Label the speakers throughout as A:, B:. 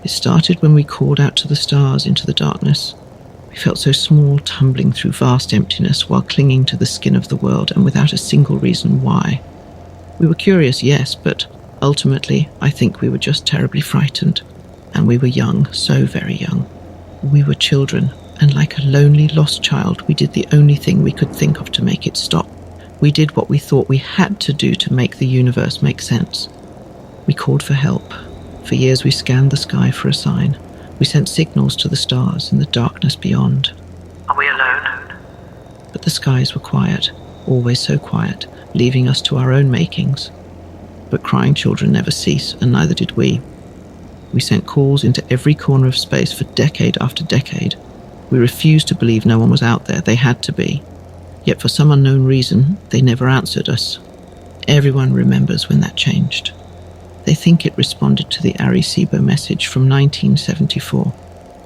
A: It started when we called out to the stars into the darkness. We felt so small, tumbling through vast emptiness while clinging to the skin of the world, and without a single reason why. We were curious, yes, but ultimately, I think we were just terribly frightened. And we were young, so very young. We were children, and like a lonely, lost child, we did the only thing we could think of to make it stop. We did what we thought we had to do to make the universe make sense. We called for help. For years we scanned the sky for a sign. We sent signals to the stars in the darkness beyond.
B: Are we alone?
A: But the skies were quiet, always so quiet, leaving us to our own makings. But crying children never cease, and neither did we. We sent calls into every corner of space for decade after decade. We refused to believe no one was out there. They had to be. Yet for some unknown reason, they never answered us. Everyone remembers when that changed. They think it responded to the Arecibo message from 1974.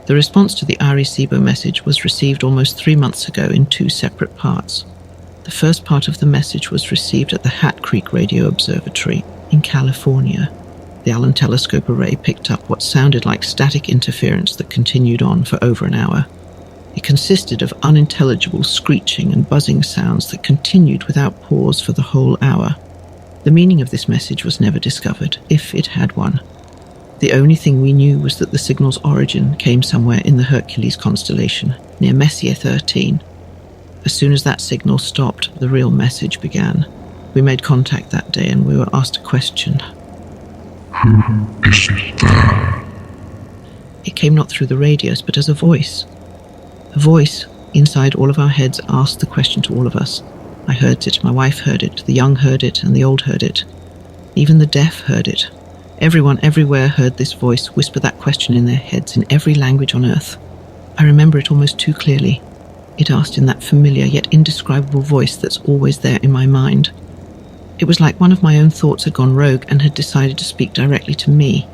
A: The response to the Arecibo message was received almost 3 months ago in 2 separate parts. The first part of the message was received at the Hat Creek Radio Observatory in California. The Allen telescope array picked up what sounded like static interference that continued on for over an hour. It consisted of unintelligible screeching and buzzing sounds that continued without pause for the whole hour. The meaning of this message was never discovered, if it had one. The only thing we knew was that the signal's origin came somewhere in the Hercules constellation, near Messier 13. As soon as that signal stopped, the real message began. We made contact that day and we were asked a question.
C: Who is there?
A: It came not through the radios, but as a voice. A voice inside all of our heads asked the question to all of us. I heard it, my wife heard it, the young heard it, and the old heard it. Even the deaf heard it. Everyone everywhere heard this voice whisper that question in their heads in every language on earth. I remember it almost too clearly. It asked in that familiar yet indescribable voice that's always there in my mind. It was like one of my own thoughts had gone rogue and had decided to speak directly to me.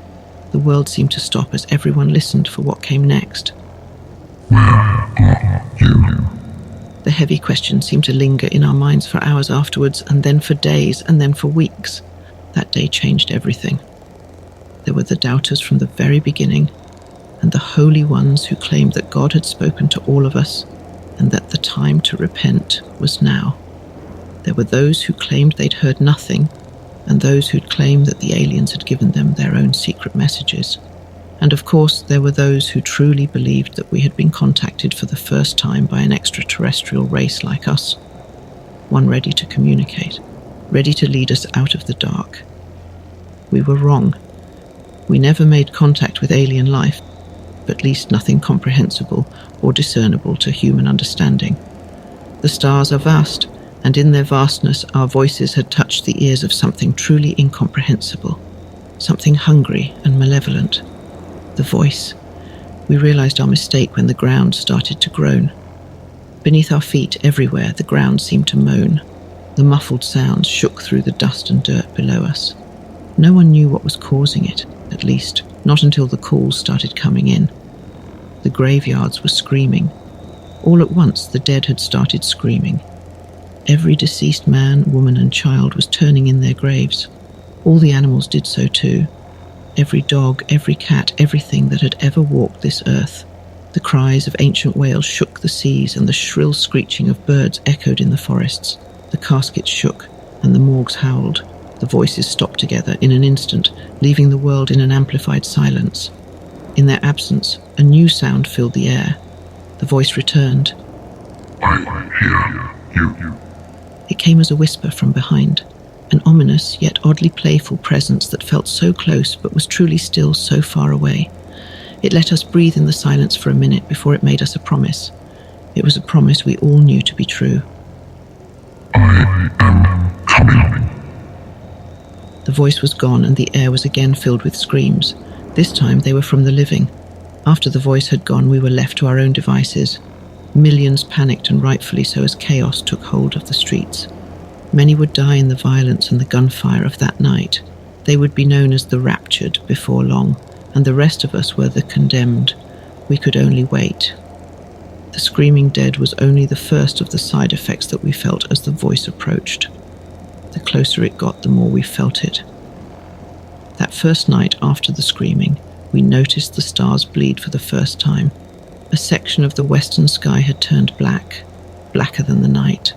A: The world seemed to stop as everyone listened for what came next.
C: Where are you?
A: The heavy question seemed to linger in our minds for hours afterwards, and then for days, and then for weeks. That day changed everything. There were the doubters from the very beginning, and the holy ones who claimed that God had spoken to all of us, and that the time to repent was now. There were those who claimed they'd heard nothing, and those who'd claimed that the aliens had given them their own secret messages. And of course, there were those who truly believed that we had been contacted for the first time by an extraterrestrial race like us. One ready to communicate, ready to lead us out of the dark. We were wrong. We never made contact with alien life, at least nothing comprehensible or discernible to human understanding. The stars are vast, and in their vastness our voices had touched the ears of something truly incomprehensible, something hungry and malevolent. The voice. We realized our mistake when the ground started to groan. Beneath our feet, everywhere, the ground seemed to moan. The muffled sounds shook through the dust and dirt below us. No one knew what was causing it, at least, not until the calls started coming in. The graveyards were screaming. All at once, the dead had started screaming. Every deceased man, woman, and child was turning in their graves. All the animals did so too. Every dog, every cat, everything that had ever walked this earth. The cries of ancient whales shook the seas, and the shrill screeching of birds echoed in the forests. The caskets shook, and the morgues howled. The voices stopped together in an instant, leaving the world in an amplified silence. In their absence, a new sound filled the air. The voice returned.
C: I hear you.
A: It came as a whisper from behind. An ominous, yet oddly playful presence that felt so close but was truly still so far away. It let us breathe in the silence for a minute before it made us a promise. It was a promise we all knew to be true.
C: I am coming.
A: The voice was gone and the air was again filled with screams. This time they were from the living. After the voice had gone, we were left to our own devices. Millions panicked, and rightfully so, as chaos took hold of the streets. Many would die in the violence and the gunfire of that night. They would be known as the raptured before long, and the rest of us were the condemned. We could only wait. The screaming dead was only the first of the side effects that we felt as the voice approached. The closer it got, the more we felt it. That first night after the screaming, we noticed the stars bleed for the first time. A section of the western sky had turned black, blacker than the night.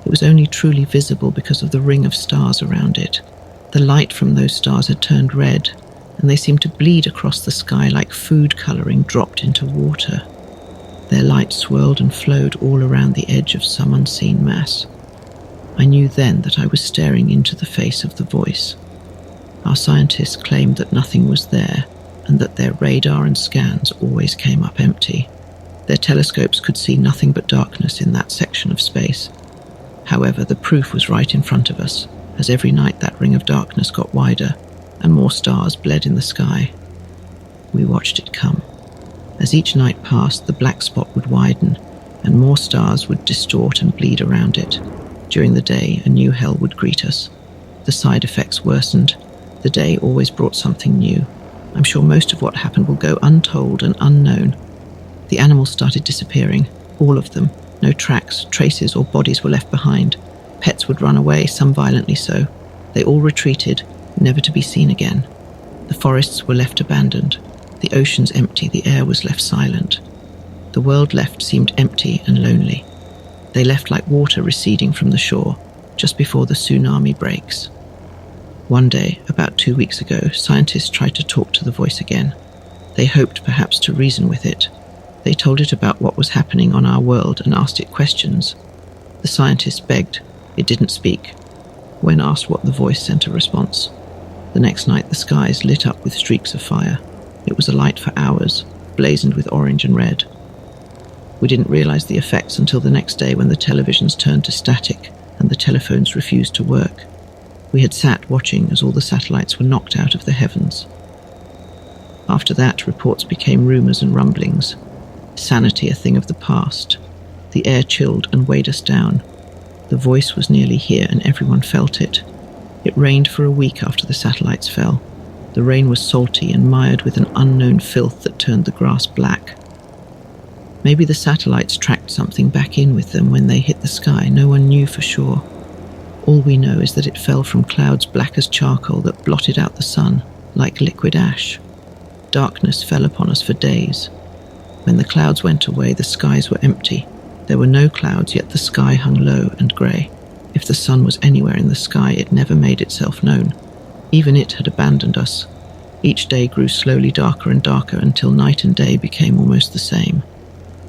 A: It was only truly visible because of the ring of stars around it. The light from those stars had turned red, and they seemed to bleed across the sky like food colouring dropped into water. Their light swirled and flowed all around the edge of some unseen mass. I knew then that I was staring into the face of the voice. Our scientists claimed that nothing was there, and that their radar and scans always came up empty. Their telescopes could see nothing but darkness in that section of space. However, the proof was right in front of us, as every night that ring of darkness got wider, and more stars bled in the sky. We watched it come. As each night passed, the black spot would widen, and more stars would distort and bleed around it. During the day, a new hell would greet us. The side effects worsened. The day always brought something new. I'm sure most of what happened will go untold and unknown. The animals started disappearing, all of them. No tracks, traces, or bodies were left behind. Pets would run away, some violently so. They all retreated, never to be seen again. The forests were left abandoned. The oceans empty, the air was left silent. The world left seemed empty and lonely. They left like water receding from the shore, just before the tsunami breaks. One day, about 2 weeks ago, scientists tried to talk to the voice again. They hoped perhaps to reason with it. They told it about what was happening on our world and asked it questions. The scientists begged. It didn't speak. When asked what, the voice sent a response. The next night, the skies lit up with streaks of fire. It was alight for hours, blazoned with orange and red. We didn't realize the effects until the next day when the televisions turned to static and the telephones refused to work. We had sat watching as all the satellites were knocked out of the heavens. After that, reports became rumors and rumblings. Sanity a thing of the past. The air chilled and weighed us down. The voice was nearly here and everyone felt it. It rained for a week after the satellites fell. The rain was salty and mired with an unknown filth that turned the grass black. Maybe the satellites tracked something back in with them when they hit the sky. No one knew for sure. All we know is that it fell from clouds black as charcoal that blotted out the sun, like liquid ash. Darkness fell upon us for days. When the clouds went away, the skies were empty. There were no clouds, yet the sky hung low and grey. If the sun was anywhere in the sky, it never made itself known. Even it had abandoned us. Each day grew slowly darker and darker until night and day became almost the same.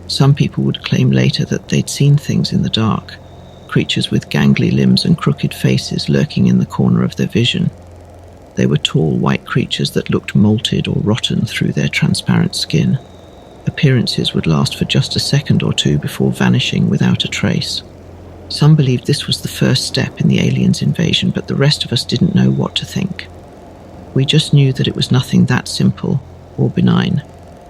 A: Some people would claim later that they'd seen things in the dark, creatures with gangly limbs and crooked faces lurking in the corner of their vision. They were tall, white creatures that looked molted or rotten through their transparent skin. Appearances would last for just a second or two before vanishing without a trace. Some believed this was the first step in the aliens' invasion, but the rest of us didn't know what to think. We just knew that it was nothing that simple or benign.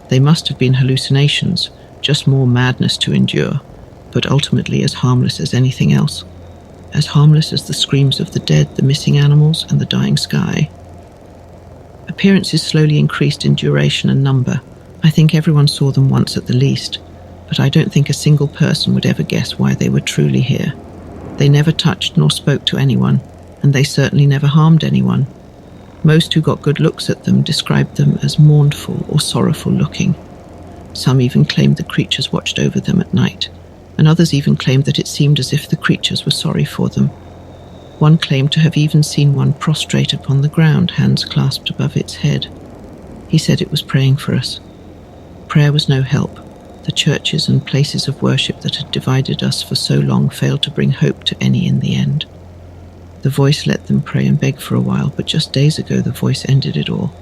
A: They must have been hallucinations, just more madness to endure, but ultimately as harmless as anything else. As harmless as the screams of the dead, the missing animals, and the dying sky. Appearances slowly increased in duration and number. I think everyone saw them once at the least, but I don't think a single person would ever guess why they were truly here. They never touched nor spoke to anyone, and they certainly never harmed anyone. Most who got good looks at them described them as mournful or sorrowful looking. Some even claimed the creatures watched over them at night, and others even claimed that it seemed as if the creatures were sorry for them. One claimed to have even seen one prostrate upon the ground, hands clasped above its head. He said it was praying for us. Prayer was no help. The churches and places of worship that had divided us for so long failed to bring hope to any in the end. The voice let them pray and beg for a while, but just days ago the voice ended it all.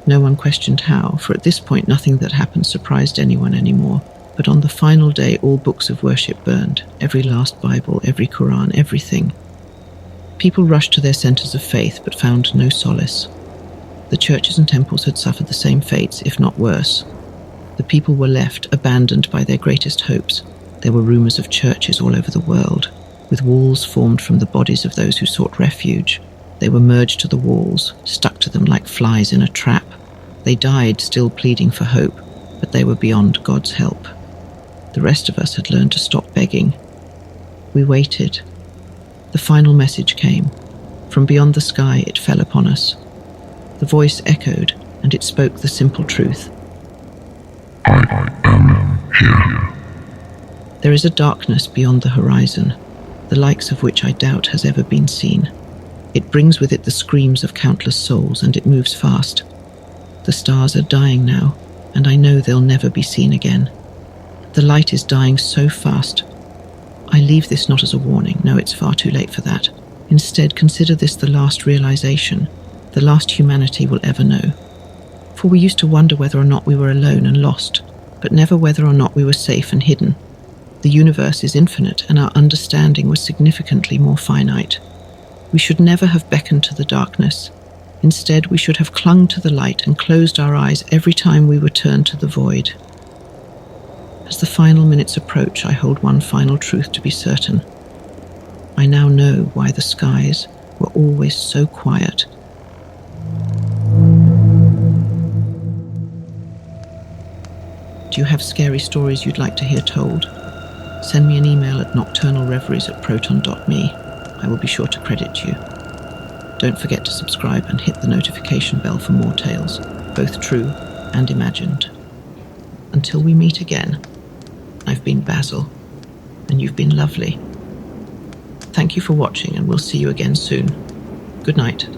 A: No one questioned how, for at this point nothing that happened surprised anyone anymore. But on the final day, all books of worship burned, every last Bible, every Quran, everything. People rushed to their centers of faith, but found no solace. The churches and temples had suffered the same fates, if not worse. The people were left, abandoned by their greatest hopes. There were rumors of churches all over the world, with walls formed from the bodies of those who sought refuge. They were merged to the walls, stuck to them like flies in a trap. They died, still pleading for hope, but they were beyond God's help. The rest of us had learned to stop begging. We waited. The final message came. From beyond the sky, it fell upon us. The voice echoed, and it spoke the simple truth.
C: I am here.
A: There is a darkness beyond the horizon, the likes of which I doubt has ever been seen. It brings with it the screams of countless souls, and it moves fast. The stars are dying now, and I know they'll never be seen again. The light is dying so fast. I leave this not as a warning. No, it's far too late for that. Instead, consider this the last realization, the last humanity will ever know. For we used to wonder whether or not we were alone and lost, but never whether or not we were safe and hidden. The universe is infinite, and our understanding was significantly more finite. We should never have beckoned to the darkness. Instead, we should have clung to the light and closed our eyes every time we were turned to the void. As the final minutes approach, I hold one final truth to be certain. I now know why the skies were always so quiet. Do you have scary stories you'd like to hear told? Send me an email at nocturnalreveries@proton.me. I will be sure to credit you. Don't forget to subscribe and hit the notification bell for more tales, both true and imagined. Until we meet again, I've been Basil, and you've been lovely. Thank you for watching, and we'll see you again soon. Good night.